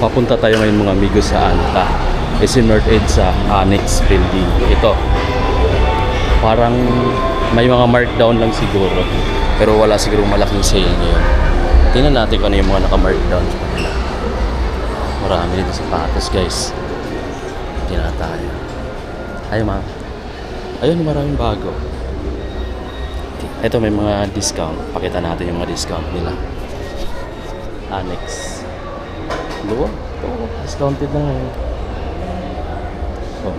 Papunta tayo ngayon mga amigos sa Anta. SM North Edge sa Annex Building. Ito. Parang may mga markdown lang siguro. Pero wala siguro malaking sale ngayon. Tingnan natin kung ano yung mga naka-markdown sa kanila. Marami dito sapatos guys. Tingnan tayo. Ay ma. Ayun, maraming bago. Ito may mga discount. Pakita natin yung mga discount nila. Annex. Luwa? Ito, discounted na ngayon. So,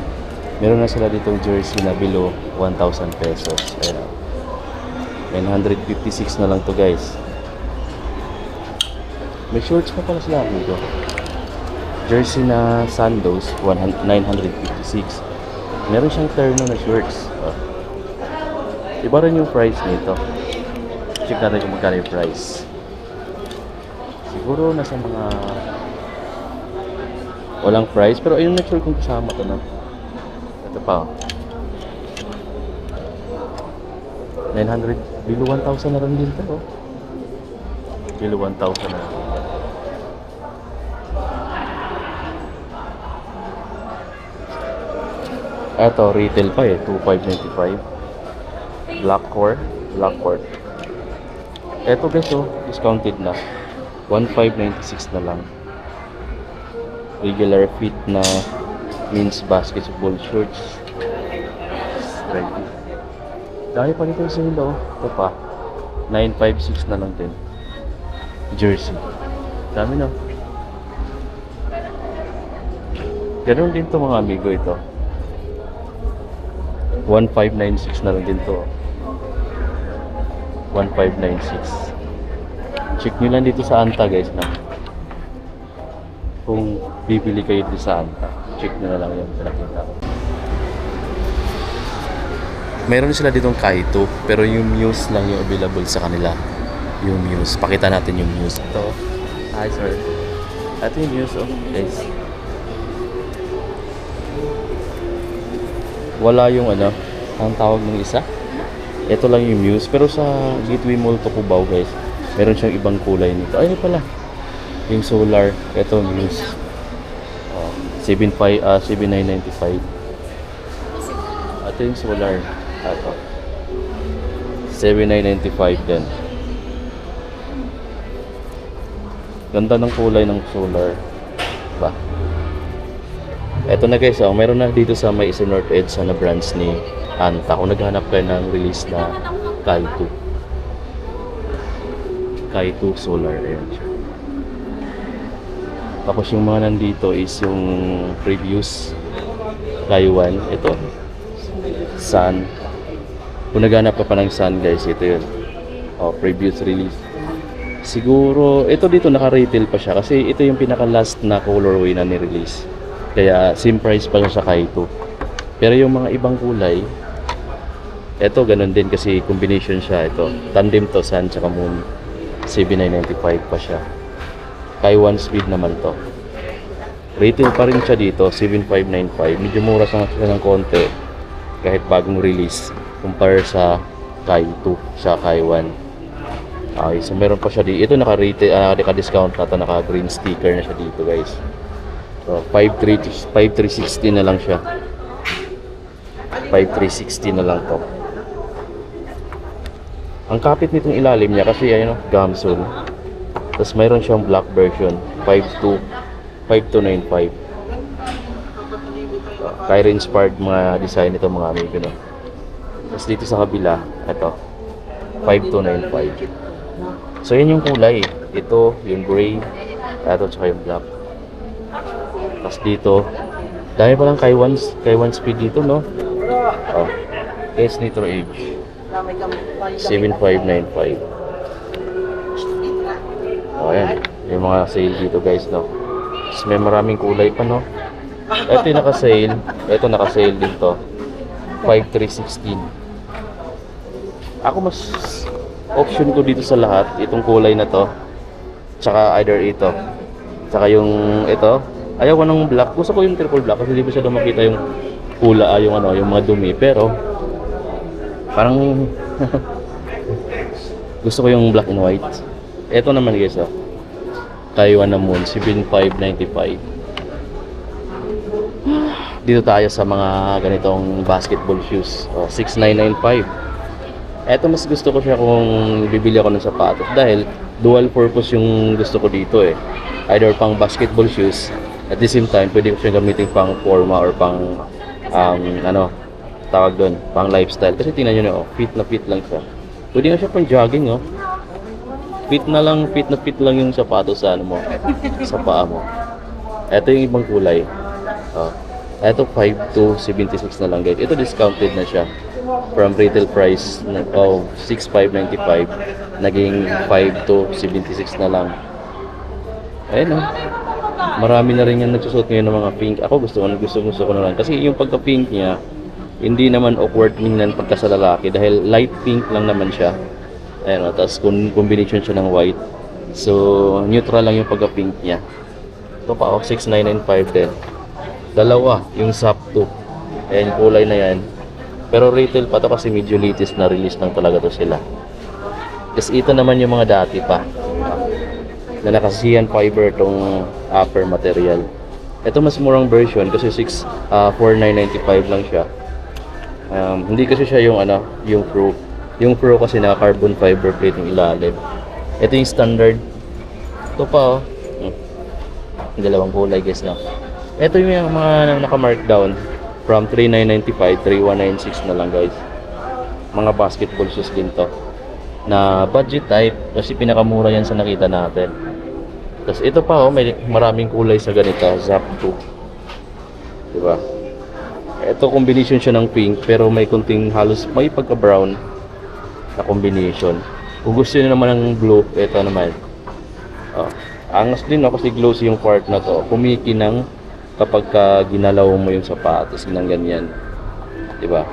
meron na sila ditong jersey na below 1,000 pesos. Ayun. 956 na lang to guys. May shorts pa pala sila dito. Jersey na Sandos, 956. Meron siyang terno na shorts. Iba rin yung price nito. Check natin kung magkano yung price. Siguro nasa mga walang price, pero ayun, not sure kung kasama to na. Ito pa. 900, below 1,000 na rin din to. Below 1,000 na rin. Ito, retail pa eh, 2,595. Black core. Ito guys, oh, discounted na. 1,596 na lang. Regular fit na men's basketball shorts. Ready. Dahil pa nito sa hilo. Ito pa. 956 na lang din. Jersey. Dami na. Ganun din to mga amigo ito. 1,596 na lang din to. 1,596. Check nyo lang dito sa Anta guys na. Kung bibili kayo dito sa Anta, check nyo na lang yung pinakita ko. Meron sila ditong Kaito, pero yung Muse lang yung available sa kanila. Yung Muse. Pakita natin yung Muse. Ito. Hi sir. Ito yung Muse, oh guys. Wala yung ano, ang tawag ng isa. Ito lang yung Muse. Pero sa Gateway Mall to Cubao guys, meron siyang ibang kulay nito. Ay, pala. Yung solar, ito Muse. 7,995. Ito yung solar. Ito. 7,995 din. Ganda ng kulay ng solar. Ba? Ito na guys, oh, meron na dito sa may SM North Edge na branch ni Anta. Kung naghanap kayo ng release na Kaito solar. Ayan siya. Tapos yung mga nandito is yung previews Taiwan. Ito Sun. Kung naghanap ka pa ng Sun guys, ito yun. Previous release. Siguro ito dito naka-retail pa siya kasi ito yung pinaka last na colorway na ni-release. Kaya same price pa siya sa Kaito. Pero yung mga ibang kulay, ito ganun din kasi combination siya. Ito tandem to, Sun tsaka Moon. 7,995 pa siya. Taiwan speed naman to. Retail pa rin siya dito, 7,595. Medyo mura sa siya ng konti kahit bagong release compare sa Kaito sa Taiwan. Okay, so meron pa siya dito. Ito naka-retail, naka-discount na to, naka-green sticker na siya dito guys. So 5,360 na lang siya. 5,360 na lang to. Ang kapit nitong ilalim niya kasi ayun, Gamsol. Tapos mayroon siyang black version, 5295. Kaya inspired mga design nito mga amigo, no. Tapos dito sa kabila, ito 5295. So yan yung kulay. Ito yung gray, ito tsaka yung black. Tapos dito, dahil palang Taiwan speed dito, no. S Nitro Edge 7,595. Ayan, yung mga sale dito guys, no. Tapos may maraming kulay pa, no. Ito yung naka-sale. Ito naka-sale din to, 5,316. Ako mas option ko dito sa lahat itong kulay na to, tsaka either ito, tsaka yung ito. Ayaw ko ng black. Gusto ko yung triple black kasi di ba siya daw makita yung kulay, yung ano, yung mga dumi. Pero parang gusto ko yung black and white. Ito naman guys, oh. Taiwan Namun, 7,595. Dito tayo sa mga ganitong basketball shoes. 6,995. Eto mas gusto ko siya kung bibili ako ng sapatos dahil dual purpose yung gusto ko dito eh. Either pang basketball shoes, at the same time pwede ko siya gamitin pang forma or pang tawag doon, pang lifestyle. Kasi tingnan nyo na, fit na fit lang siya. Pwede nga siya pang jogging, Fit na fit lang yung sapatos sa ano mo, sa paa mo. Ito yung ibang kulay. Ito 5 to 76 na lang guys. Ito discounted na siya. From retail price of 6,595 naging 5 to 76 na lang. Ayun marami na rin yung nagsusot ngayon ng mga pink. Ako gusto ko na lang. Kasi yung pagka-pink niya, hindi naman awkward tingnan pagka sa lalaki dahil light pink lang naman siya. Ayun, tapos combination siya ng white. So, neutral lang yung pagka-pink niya. Ito pa, 6,995 din. Dalawa, yung SAP2. Ayan, kulay na yan. Pero retail pa to kasi medyo latest na release lang talaga to sila. Kasi ito naman yung mga dati pa. Na nakasiyan fiber tong upper material. Ito mas murang version kasi 4,995 lang siya. Hindi kasi siya yung yung Pro. Yung Pro kasi naka carbon fiber plate yung ilalim. Ito yung standard. Ito pa yung dalawang kulay guys na. Ito yung mga naka-markdown from 3,995, 3,196 na lang guys. Mga basketball shoes din to. Na budget type kasi pinakamura yan sa nakita natin. Tapos ito pa may maraming kulay sa ganito, Zap2. Diba? Ito combination siya ng pink pero may kunting halos may pagka-brown na combination. Kung gusto niyo naman ng blue, ito naman. Angas din kasi glossy yung part na to. Kumikinang kapag ginalaw mo yung sapatos ng ganyan. Diba?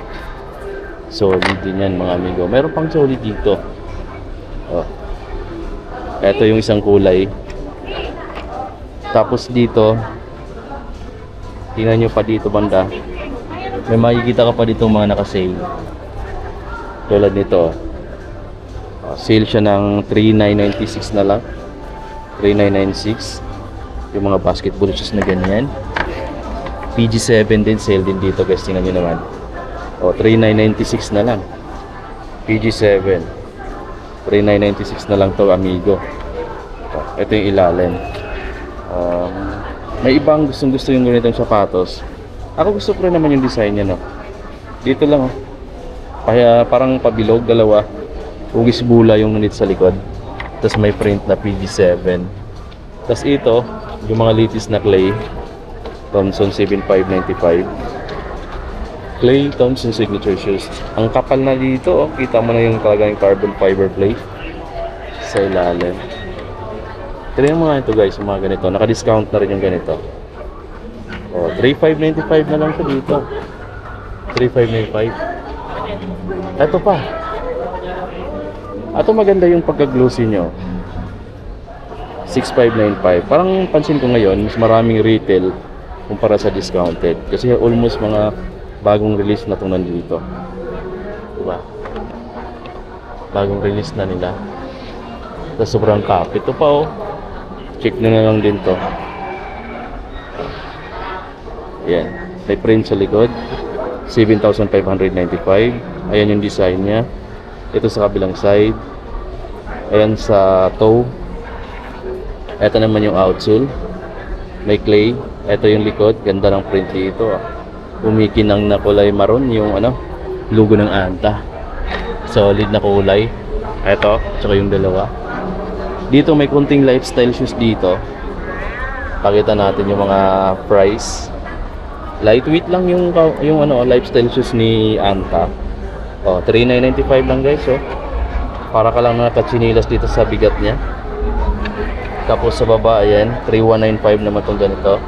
Solid din yan mga amigo. Meron pang solid dito. Ito yung isang kulay. Tapos dito, tingnan nyo pa dito banda. May makikita ka pa dito mga naka-sale. Tulad nito. Sale siya ng 3,996 na lang. 3,996. Yung mga basketball shoes na ganyan. PG7 din, sale din dito guys. Tingnan nyo naman. 3,996 na lang. PG7. 3,996 na lang to amigo. Ito yung ilalim. May ibang gustong-gusto yung ganitong sapatos. Ako gusto ko rin naman yung design niya, Dito lang, Kaya parang pabilog, dalawa. Ugis bula yung nandito sa likod. Tapos may print na PG7. Tapos ito, yung mga latest na Clay. Thompson 7,595. Clay Thompson signature shoes. Ang kapal na dito, kita mo na yung talagang carbon fiber plate sa ilalim. Tignan mo nga ito guys, yung mga ganito. Naka-discount na rin yung ganito. 3,595 na lang siya dito. 3,595. Ito pa. Ito maganda yung pagka-glossy nyo. 6,595. Parang pansin ko ngayon, mas maraming retail kumpara sa discounted. Kasi almost mga bagong release na itong nandito. Diba? Bagong release na nila. Tapos sobrang kapit. Ito pa check na lang din to. Yan. May print sa likod. 7,595. Ayan yung design niya. Ito sa kabilang side. Ayan sa toe. Ito naman yung outsole. May clay. Ito yung likod. Ganda ng print dito. Kumikinang na kulay maroon yung logo ng Anta. Solid na kulay. Ito, tsaka yung dalawa. Dito may kunting lifestyle shoes dito. Pakita natin yung mga price. Lightweight lang yung lifestyle shoes ni Anta. 3,995 lang guys. Para ka lang nakachinilas dito sa bigat niya. Tapos sa baba ayan, 3,195 naman tong ganito.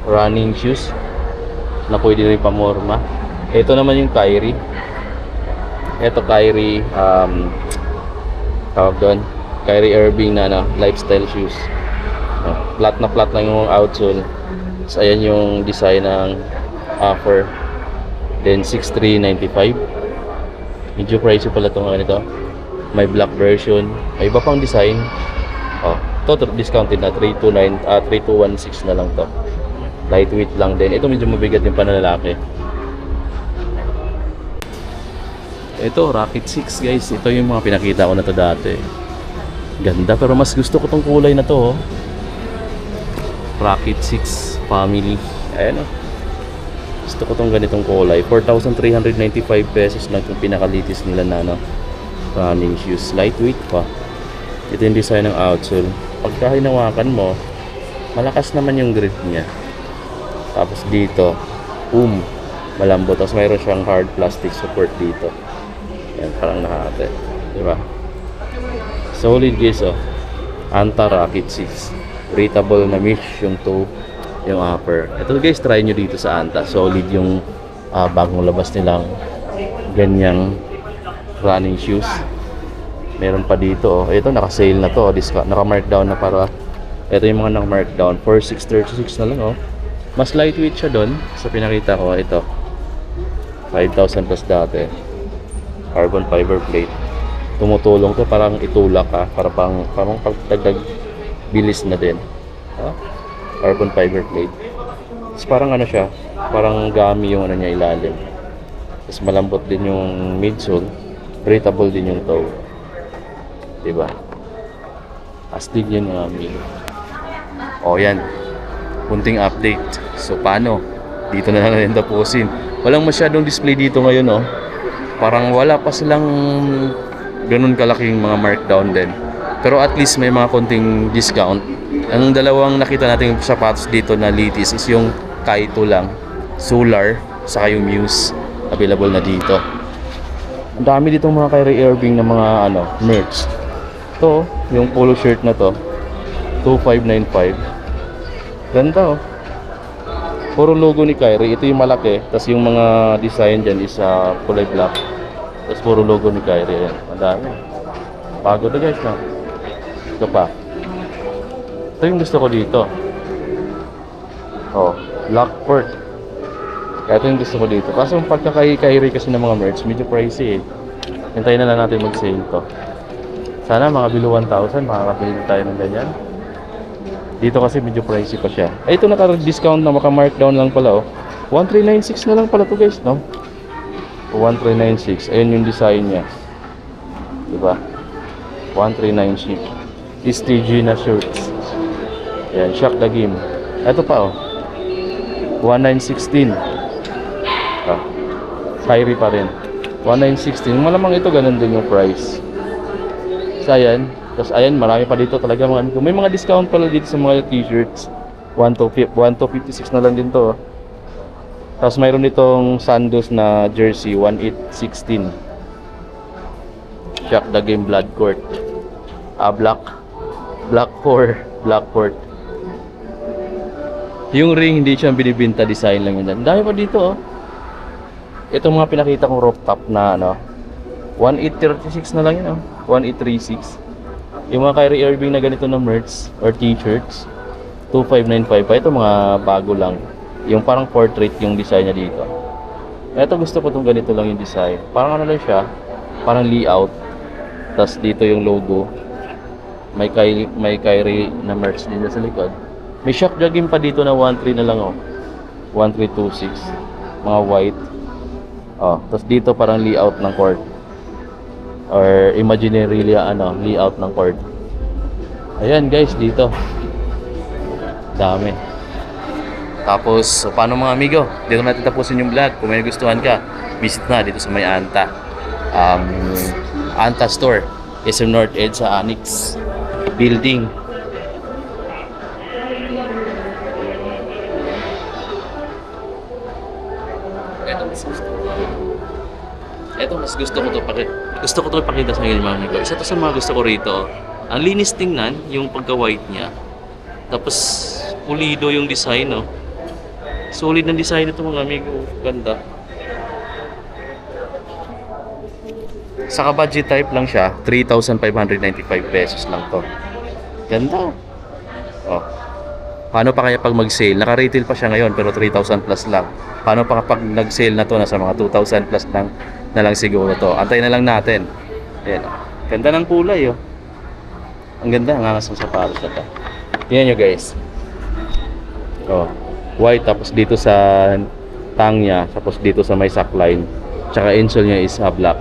Running shoes na pwede rin pamorma. Ito naman yung Kyrie. Ito Kyrie tawag doon, Kyrie Irving na lifestyle shoes. Flat na flat lang yung outsole. So ayan yung design ng upper. Then 6,395. Medyo pricey pala itong ganito. May black version. May iba pang design. to discounted na 3216 na lang to. Lightweight lang din. Ito medyo mabigat yung panlalaki. Ito, Rocket 6 guys. Ito yung mga pinakita ko na to dati. Ganda, pero mas gusto ko tong kulay na to. Rocket 6 family. Ayan o. Gusto ko tong ganitong kulay. 4,395 pesos lang yung pinakalitis nila na running shoes. Lightweight pa. Ito yung design ng outsole. Pagka hinawakan mo, malakas naman yung grip niya. Tapos dito, malambot. Tapos mayroon siyang hard plastic support dito. Yan, parang nakate. Diba? Solid guys, oh. Anta Rocket 6. Breathable na mesh yung toe, yung upper. Ito guys, try nyo dito sa Anta. Solid yung bagong labas nilang ganyang running shoes. Meron pa dito, oh. Ito naka-sale na to, naka-markdown na para. Ito yung mga naka-markdown, 4,636 na lang, oh. Mas lightweight siya doon sa pinakita ko. Ito 5,000 plus dati. Carbon fiber plate. Tumutulong to, parang itulak ka, parang pagdagdag bilis na din. Carbon fiber plate. Tapos parang ano siya, parang gummy yung ano niya ilalim. Tapos malambot din yung midsole, breathable din yung toe. Diba? Astig yan yung amin. O yan, kunting update. So paano? Dito na lang natin tapusin. Walang masyadong display dito ngayon, oh. Parang wala pa silang ganun kalaking mga markdown din. Pero at least may mga konting discount. Ang dalawang nakita nating sapatos dito na litis is yung Kaito lang, Solar, saka yung Muse. Available na dito. Ang dami dito mga Kyrie Irving na mga merch. Ito, yung polo shirt na to, 2,595. Ganda, oh. Puro logo ni Kyrie. Ito yung malaki. Tapos yung mga design dyan is kulay black. Tapos puro logo ni Kyrie. Ayan. Madami. Bago na guys, no? Ito pa. Ito yung gusto ko dito. Oh, Lockport. Kaya ito yung gusto ko dito. Kaso yung pagka-Kyrie kasi ng mga merch, medyo pricey eh. Hintayin na lang natin mag-sale to. Sana mga below 1,000 makakabili tayo ng ganyan. Dito kasi medyo pricey pa siya. Ay, ito naka-discount na, maka-markdown lang pala, oh. 1,396 na lang pala to guys, no? 1,396. Ayun yung design niya. Diba? 1,396. STG na shirts. Ayan, Shock the Game. Ito pa, oh. 1,916. Kyrie pa rin. 1,916. Malamang ito, ganun din yung price. So, ayan. Tapos ayan, marami pa dito talaga mga may mga discount pala dito sa mga t-shirts. 1,256 na lang din to. Tapos mayroon ditong Sandos na jersey, 1,816. Shock the Game Blood Court. Blackport. Yung ring hindi siya binibenta, design lang yun. Dami pa dito, oh. Ito mga pinakita kong roof top na 1,836 na lang yun, oh. 1,836. Yung mga Kyrie Irving na ganito na merch or t-shirts, 2,595 pa. Ito mga bago lang. Yung parang portrait yung design niya dito. Ito gusto ko itong ganito lang yung design. Parang ano lang siya, parang layout. Tapos dito yung logo. May Kyrie na merch din sa likod. May Shock the Game pa dito na 1,3 na lang, oh. 1,326. Mga white. Oh, tapos dito parang layout ng court. Or imaginary layout ng court. Ayan guys, dito dami. Tapos so, paano mga amigo, dito natin tapusin yung vlog. Kung may gustuhan ka, visit na dito sa may Anta Anta Store, SM North Edge sa Annex Building. Ito mas gusto ko to ipakita sa inyo mga amigo. Isa to sa mga gusto ko rito. Ang linis tingnan, yung pagka-white niya. Tapos pulido yung design, no. Solid ng design nito mga amigo. Ganda. Saka budget type lang siya, 3,595 pesos lang to. Ganda. Oh. Paano pa kaya pag mag-sale? Naka-retail pa siya ngayon pero 3,000 plus lang. Paano pa kapag nag-sale na to, nasa mga 2,000 plus lang na lang siguro to. Antayin na lang natin. Ayan. Ganda ng kulay, oh. Ang ganda, ang angas ng sapatos na to. Tingnan nyo guys. Oh, white, tapos dito sa tang niya, tapos dito sa may sackline. Tsaka insole niya is black.